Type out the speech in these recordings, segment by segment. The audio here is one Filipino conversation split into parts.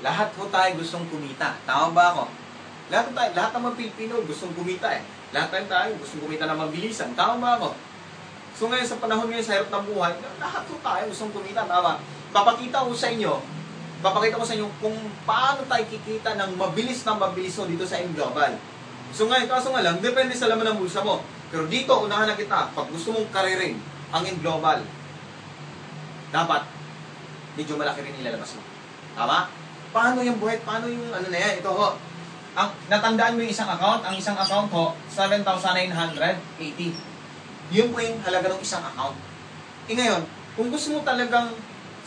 Lahat ho tayo gustong kumita. Tama ba ako? Lahat ng mga Pilipino gustong kumita eh. Lahat tayo gustong kumita na mabilisan. Tama ba ako? So ngayon sa panahon ngayon sa hirap ng buhay, lahat ho tayo gustong kumita. Tama. Papakita ko sa inyo kung paano tayo kikita ng mabilis dito sa M-Global. So ngayon, kaso nga lang, depende sa laman ng bulsa mo. Pero dito, unahan na kita, pag gusto mong karirin ang M-Global, dapat medyo malaki rin ilalabas mo. Tama? Paano yung buhay? Paano yung ano na yan? Ito ho. Natandaan mo yung isang account? Ang isang account ho, 7,980. Yun po yung halaga ng isang account. Ngayon, kung gusto mo talagang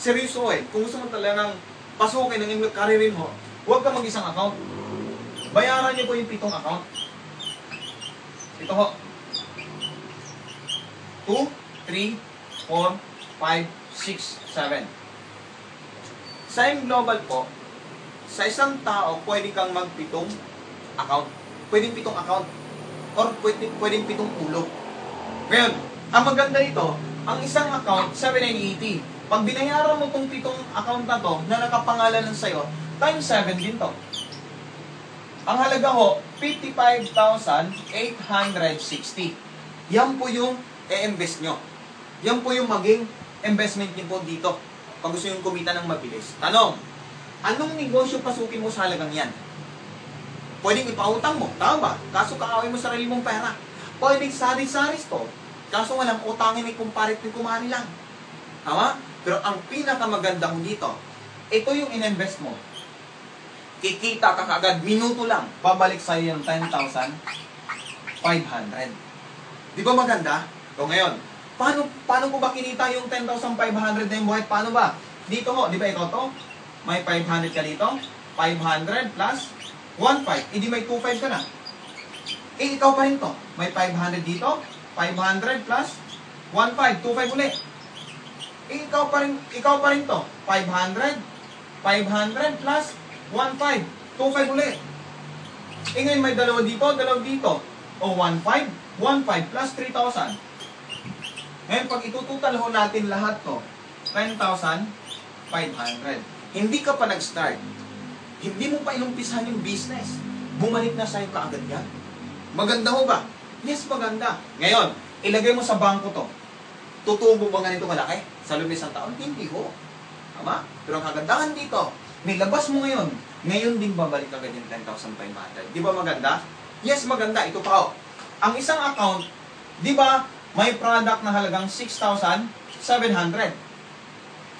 seryoso kung gusto mo talagang pasukin ng karirin ho, huwag ka mag-isang account. Bayaran niyo po yung 7 account. Ito ho. 2, 3, 4, 5, 6, 7. Sa M-Global po, sa isang tao, pwede kang mag-7 account. Pwedeng 7 account. Or pwedeng 7 ulo. Ngayon, ang maganda nito, ang isang account, 7,980. Pag binayaran mo itong 7 account na to, na nakapangalan lang sa'yo, times 7 din to. Ang halaga ho, 55,860. Yan po yung i-invest nyo. Yan po yung maging investment nyo po dito. Pag gusto nyo kumita ng mabilis. Tanong, anong negosyo pasukin mo sa halagang yan? Pwedeng ipautang mo, tama ba? Kaso kaawin mo sarili mong pera. Pwedeng sari-saris to. Kaso walang utangin, may kumparit, may kumari lang. Tama? Pero ang pinakamaganda ko dito, ito yung in-invest mo. Kikita ka kagad, minuto lang, babalik sa'yo yung 10,500. Di ba maganda? So ngayon, paano ko ba kinita yung 10,500 na yung buhay? Paano ba? Dito ho, di ba ito to? May 500 ka dito, 500 plus 1,500. Hindi may 2,500 ka na. Ikaw pa rin to. May 500 dito, 500 plus 1,500, 2,500 ulit. Ikaw pa rin to. 500 plus 1,500, 2,500 ulit. Ngayon may dalawa dito. O 1,500, 1,500 plus 3,000. Ngayon pag itututal ho natin lahat to, 10,500. Hindi ka pa nag-start. Hindi mo pa inumpisahan yung business. Bumalik na sa'yo kaagad yan. Maganda ho ba? Yes, maganda. Ngayon, ilagay mo sa bangko to. Tutubo ba ganito malaki? Sa loob ng isang taon? Hindi ho. Tama? Pero ang kagandahan dito, nilabas mo ngayon. Ngayon din babalik agad yung 10,500. Di ba maganda? Yes, maganda. Ito pa ho. Ang isang account, di ba, may product na halagang 6,700.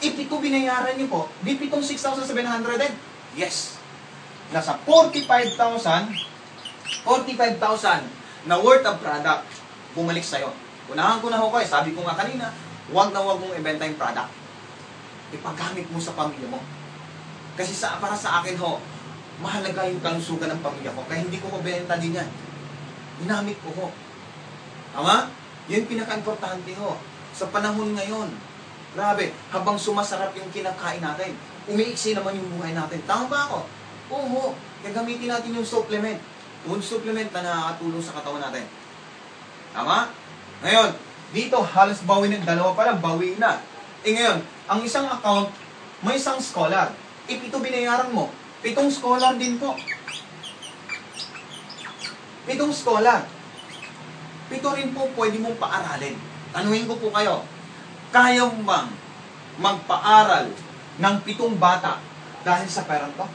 Ito binayaran niyo po. Di pitong 6,700 din. Yes. Nasa 45,000 na worth of product bumalik sa'yo. Unahan ko na ho kayo. Sabi ko nga kanina, huwag mong ibenta yung product. Ipagamit mo sa pamilya mo. Kasi para sa akin ho, mahalaga yung kalusugan ng pamilya ko. Kaya hindi ko mabenta din yan. Ginamit ko ho. Tama? Yan pinaka-importante ho. Sa panahon ngayon, grabe, habang sumasarap yung kinakain natin, umiiksi naman yung buhay natin. Tama ba ako? Oo. Kaya gamitin natin yung supplement. Food supplement na nakakatulong sa katawan natin. Tama? Ngayon, dito halos bawi na, dalawa pa lang, bawi na. Ngayon, ang isang account, may isang scholar. Ito binayaran mo. 7 scholar din po. 7 scholar. 7 rin po pwede mong paaralin. Tanuhin ko po kayo, kaya mo bang magpaaral ng 7 bata dahil sa perang to?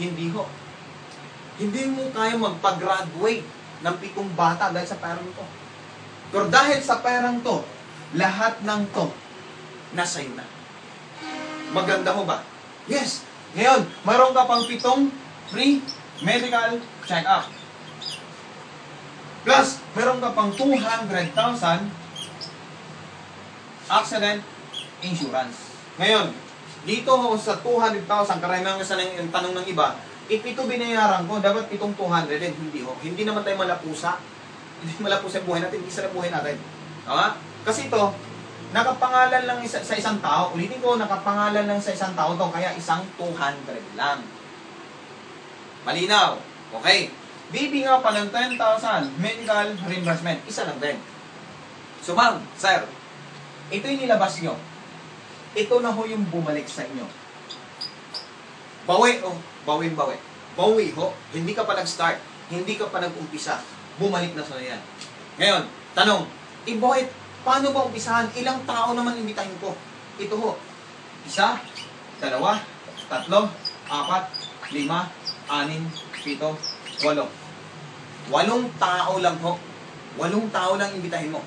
Hindi ho. Hindi mo kaya magpa-graduate ng 7 bata dahil sa perang to. Pero dahil sa perang to, lahat ng to, nasa iyo na. Maganda ho ba? Yes. Ngayon, mayroon ka pang 7 free medical check-up. Plus, mayroon ka pang 200,000 accident insurance. Ngayon, dito ho sa 200,000, karamihan kasi ng tanong ng iba, ito binayaran ko, dapat itong 200 din. Hindi ho. Hindi naman tayo malapusa. Hindi malapusa yung buhay natin, isa na buhay natin. Tama? Kasi ito, nakapangalan lang sa isang tao. Ulitin ko, nakapangalan lang sa isang tao to, kaya isang 200 lang. Malinaw. Okay. Bibi nga pa ng 10,000 medical reimbursement. Isa lang din. So ma'am, sir, ito yung nilabas nyo. Ito na ho yung bumalik sa inyo. Bawi, oh. Bawi. Bawi, ho. Hindi ka pa nag-start. Hindi ka pa nag-umpisa. Bumalik na sa yan. Ngayon, tanong, Boyet, paano ba umpisahan? Ilang tao naman imbitahin ko? Ito ho. 1, 2, 3, 4, 5, 6, 7, 8. 8 tao lang ho. 8 tao lang imbitahin mo.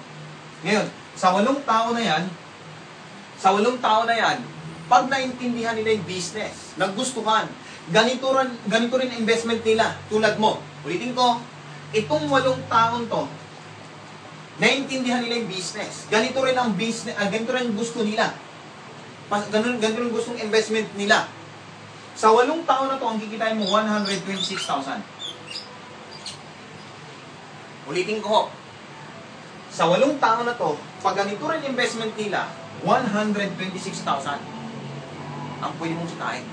Ngayon, sa 8 tao na yan, pag naintindihan nila yung business, nagustuhan, ganito rin ang investment nila, tulad mo. Ulitin ko, itong 8 taon to, naintindihan nila yung business. Ganito rin ang business, ganito rin gusto nila. Ganito rin gustong investment nila. Sa 8 taon na to, ang kikitain mo, 126,000. Ulitin ko ho. Sa 8 taon na to, pag ganito rin investment nila, 126,000 ang pwede mong sitain.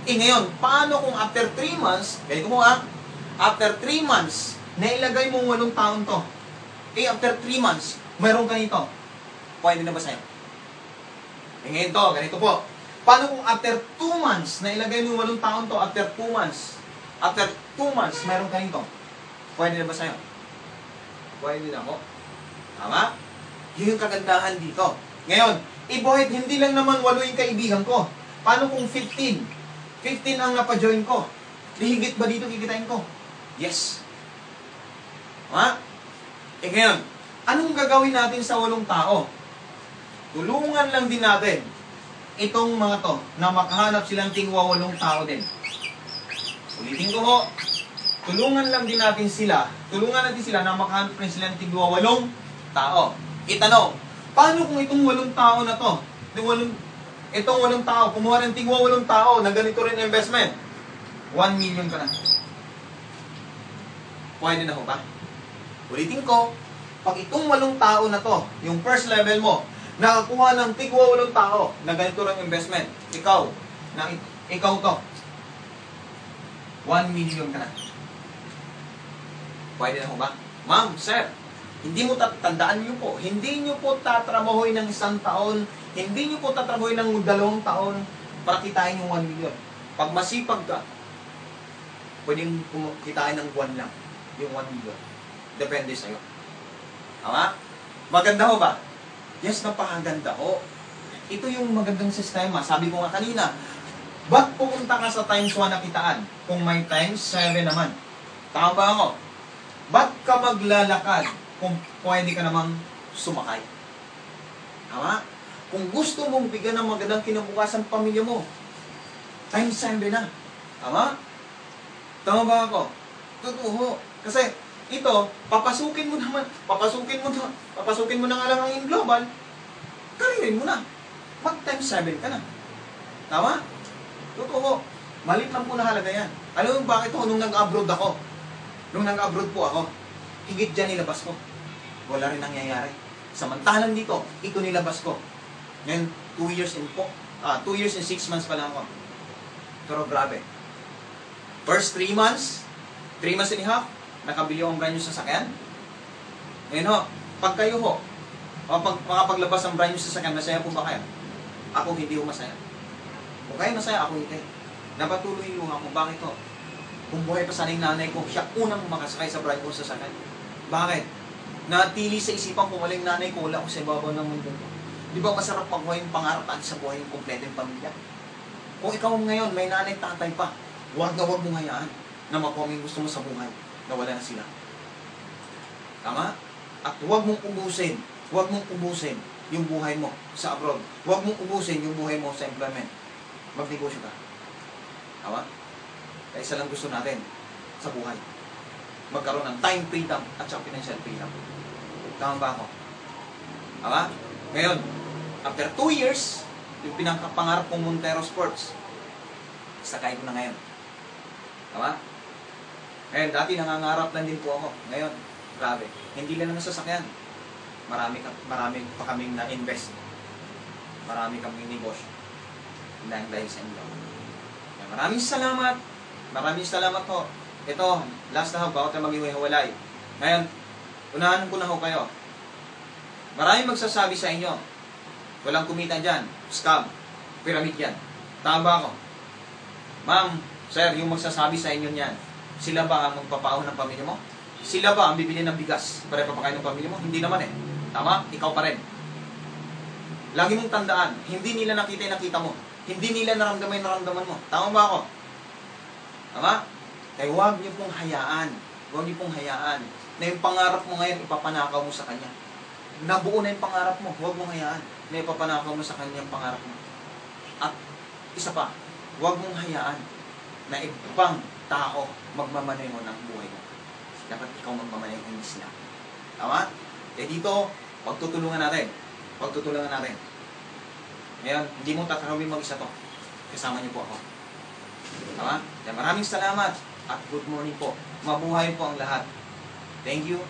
Ngayon, paano kung after 3 months, ganito mo after 3 months, nailagay mo 8 taon to. After 3 months, mayroong ganito. Pwede na ba sa'yo? Ngayon to, ganito po. Paano kung after 2 months, nailagay mo 8 taon to, after 2 months, mayroong ganito. Pwede na ba sa'yo? Pwede na po. Tama? Yun yung kagandahan dito. Ngayon, Boyet, hindi lang naman 8 yung kaibigan ko. Paano kung 15? 15 ang napajoin ko. Higit ba dito kikitain ko? Yes. Ha? Ngayon, anong gagawin natin sa 8 tao? Tulungan lang din natin itong mga to na makahanap silang tingwa 8 tao din. Ulitin ko ho, tulungan din natin sila na makahanap rin silang tingwa 8 tao. Itanong, paano kung itong 8 tao na to, itong 8 tao, kumuha ng tingwa 8 tao na ganito rin investment, 1 million ka na. Pwede na ho ba? Ulitin ko, pag itong 8 tao na to, yung first level mo, nakakuha ng tigwa 8 tao na ganito rin investment, ikaw to, 1 million ka na. Pwede na ho ba? Ma'am, sir, hindi mo tandaan niyo po, hindi niyo po tatrabahoy ng 1 taon, hindi niyo po tatrabahoy ng 2 taon para kitain yung 1 million. Pag masipag ka, pwedeng kitain ng buwan lang yung 1 million. Depende sa'yo. Tama? Maganda ho ba? Yes, napakaganda ho. Ito yung magandang sistema. Sabi ko nga kanina, ba't pupunta ka sa times 1 na kitaan kung may times 7 naman? Tama ba ako? Ba't ka maglalakad kung pwede ka namang sumakay? Tama? Kung gusto mong bigyan ng magandang kinabukasan pamilya mo, times 7 na. Tama? Tama ba ako? Totoo. Kasi ito, papasukin mo na nga lang ang in global, karirin mo na. Mag times 7 ka na. Tama? Totoo. Malit lang po na halaga yan. Alam mo bakit ako nung nag-abroad ako? Nung nag-abroad po ako, higit dyan nilabas ko. Wala rin nangyayari. Samantalang dito, ito nilabas ko. Ngayon, 2 years and 6 months pa lang ako. Pero grabe. First 3 months, 3 months and a half, nakabili akong brand new sasakyan. Ngayon ho, pag kayo ho, makapaglabas ng brand new sasakyan, masaya po ba kayo? Ako hindi ho masaya. Kung kayo masaya, ako hindi. Napatuloy yung ako. Bakit ho? Kung buhay pa sana yung nanay ko, siya unang makasakay sa brand new sasakyan. Bakit? Natili sa isipan ko, walang nanay ko, wala ko sa ibabaw ng mundo ko. Di ba masarap pag buhay yung pangarap at sa buhay yung kompleto yung pamilya? Kung ikaw ngayon, may nanay, tatay pa, huwag mong hayaan na makuha yung gusto mo sa buhay na wala na sila. Tama? At huwag mong ubusin yung buhay mo sa abroad. Huwag mong ubusin yung buhay mo sa employment. Magnegosyo ka. Tama? Kaya isa lang gusto natin sa buhay. Magkaroon ng time freedom at saka financial freedom. Tama ba ako? Tama? Ngayon, after 2 years, yung pinakapangarap kong Montero Sports, sakay ko na ngayon. Tama? Ngayon, dati nangangarap lang din po ako. Ngayon, grabe. Hindi lang naman sasakyan. Marami pa kaming na-invest. Marami kaming negosyo. Dahil sa inyo. Maraming salamat. Maraming salamat po. Ito, last na ho, bawat na maghiwalay. Ngayon, unahan ko na ho kayo. Maraming magsasabi sa inyo, walang kumita dyan, scam, pyramid yan. Tama ba ako? Ma'am, sir, yung magsasabi sa inyo niyan, sila ba ang magpapaahon ng pamilya mo? Sila ba ang bibili ng bigas para papakain ng pamilya mo? Hindi naman eh. Tama? Ikaw pa rin. Lagi mong tandaan, hindi nila nakita yung nakita mo. Hindi nila naramdaman yung naramdaman mo. Tama ba ako? Tama? Kaya huwag niyo pong hayaan. Huwag niyo pong hayaan na yung pangarap mo ngayon ipapanakaw mo sa kanya. Nabuo na yung pangarap mo. Huwag mong hayaan na ipapanakaw mo sa kanya yung pangarap mo. At isa pa, huwag mong hayaan na ibang tao magmamaneho ng buhay mo. Dapat ikaw magmamaneho, hindi sila. Tama? Kaya dito, pagtutulungan natin. Pagtutulungan natin. Ngayon, hindi mo tatanawin mag-isa to. Kasama niyo po ako. Tama? Kaya maraming salamat at good morning po. Mabuhay po ang lahat. Thank you.